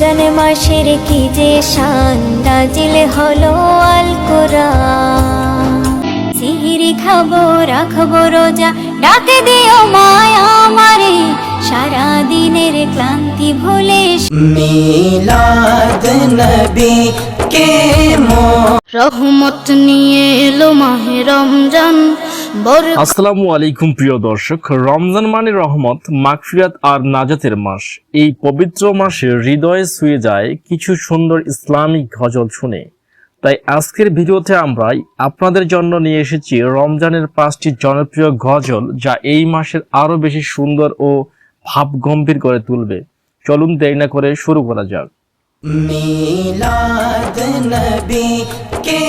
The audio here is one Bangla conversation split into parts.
রমজান মাসের কি যে শান, নাজিল হলো আল কোরআন। সিহরি খাবো, রাখবো রোজা, ডাকে দিও মায়া আমারে, সারা দিনের ক্লান্তি ভুলে মিলাদ নবী কে রহমত নিয়ে এলো মাহে রমজান। আসসালামু আলাইকুম প্রিয় দর্শক, রমজান মানে রহমত, মাগফিরাত আর নাজাতের মাস। এই পবিত্র মাসে হৃদয়ে ছুঁয়ে যায় কিছু সুন্দর ইসলামিক গজল শুনে। তাই আজকের ভিডিওতে আমরা আপনাদের জন্য নিয়ে এসেছি রমজানের 5টি জনপ্রিয় গজল, যা এই মাসের আরো বেশি সুন্দর ও ভাবগম্ভীর করে তুলবে। চলুন দেরি না করে শুরু করা যাক। মিলাদ নবী কে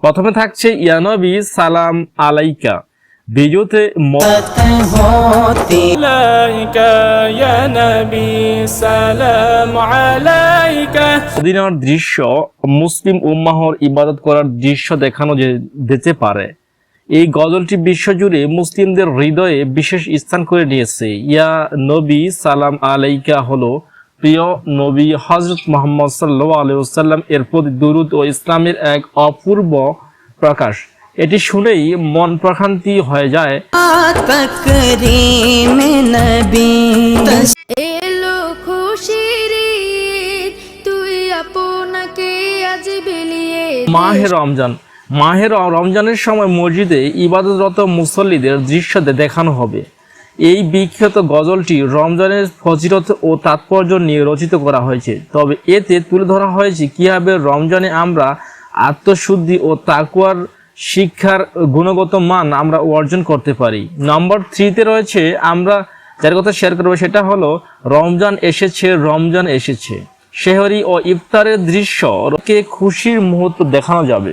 প্রথমে থাকছে ইয়া নবী সালাম আলাইকা। ভিডিওতে মদিনার দৃশ্য, মুসলিম উম্মাহর ইবাদত করার দৃশ্য দেখানো যেতে পারে। এই গজলটি বিশ্বজুড়ে মুসলিমদের হৃদয়ে বিশেষ স্থান করে নিয়েছে। ইয়া নবী সালাম আলাইকা হলো প্রিয় নবী হযরত মুহাম্মদ সাল্লাল্লাহু আলাইহি ওয়াসাল্লাম এর প্রতি দুরূদ ও ইসলামের এক অপূর্ব প্রকাশ। এটি শুনেই মন প্রশান্তি হয়ে যায়। তাকরীম নবী এলো খুশির ঈদ, তুই আপনাকে আজ বিলিয়ে মাহে রমজানের সময় মসজিদে ইবাদতরত মুসল্লিদের দৃশ্য দেখানো হবে। এই বিখ্যাত গজলটি রমজানের ফজিলত ও তাৎপর্য নিয়ে রচিত করা হয়েছে। তবে এতে তুলে ধরা হয়েছে কিভাবে রমজানে আমরা আত্মশুদ্ধি ও তাকওয়ার শিক্ষার গুণগত মান আমরা অর্জন করতে পারি। নম্বর 3-তে রয়েছে আমরা যার কথা শেয়ার করবো, সেটা হলো রমজান এসেছে। সেহরি ও ইফতারের দৃশ্যকে খুশির মুহূর্ত দেখানো যাবে।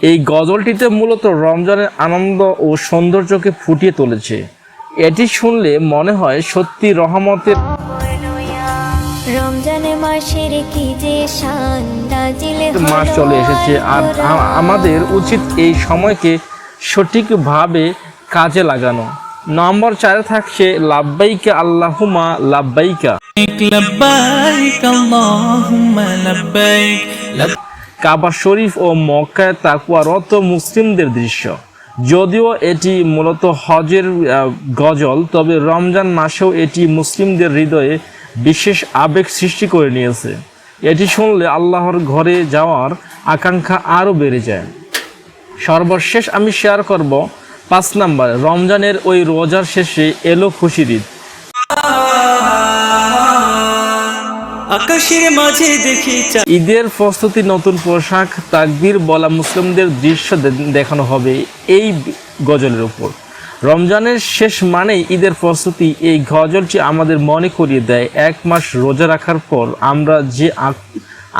এই গজলটিতে মূলত রমজানের আনন্দ ও সৌন্দর্যকে ফুটিয়ে তুলেছে। এটি শুনলে মনে হয় সত্যি রহমতের রমজান মাসের কি যে শান, নাজিল মাস চলে এসেছে। আর আমাদের উচিত এই সময়কে সঠিকভাবে কাজে লাগানো। নম্বর 4-এ থাকছে লাব্বাইকা আল্লাহুম্মা লাব্বাইকা। কাবা শরীফ ও মক্কায় তাকওয়ারত মুসলিমদের দৃশ্য। যদিও এটি মূলত হজের গজল, তবে রমজান মাসেও এটি মুসলিমদের হৃদয়ে বিশেষ আবেগ সৃষ্টি করে নিয়েছে। এটি শুনলে আল্লাহর ঘরে যাওয়ার আকাঙ্ক্ষা আরও বেড়ে যায়। সর্বশেষ আমি শেয়ার করব 5 নম্বরে, রমজানের ওই রোজার শেষে এলো খুশির ঈদ। আকাশের মাঝে দেখি ঈদের প্রস্তুতি, নতুন পোশাক, তাকবীর বলা মুসলিমদের দৃশ্য দেখানো হবে এই গজলের উপর। রমজানের শেষ মানেই ঈদের প্রস্তুতি। এই গজলটি আমাদের মনে করিয়ে দেয় 1 মাস রোজা রাখার পর আমরা যে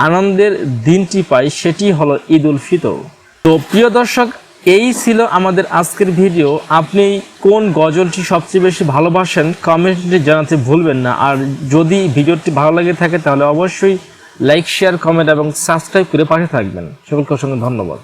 আনন্দের দিনটি পাই, সেটি হলো ঈদ উল ফিতর। তো প্রিয় দর্শক, এই ছিল আমাদের আজকের ভিডিও। আপনি কোন গজলটি সবচেয়ে বেশি ভালোবাসেন কমেন্টে জানাতে ভুলবেন না। আর যদি ভিডিওটি ভালো লাগে থাকে তাহলে অবশ্যই লাইক, শেয়ার, কমেন্ট এবং সাবস্ক্রাইব করে পাশে থাকবেন। সকলকে অসংখ্য ধন্যবাদ।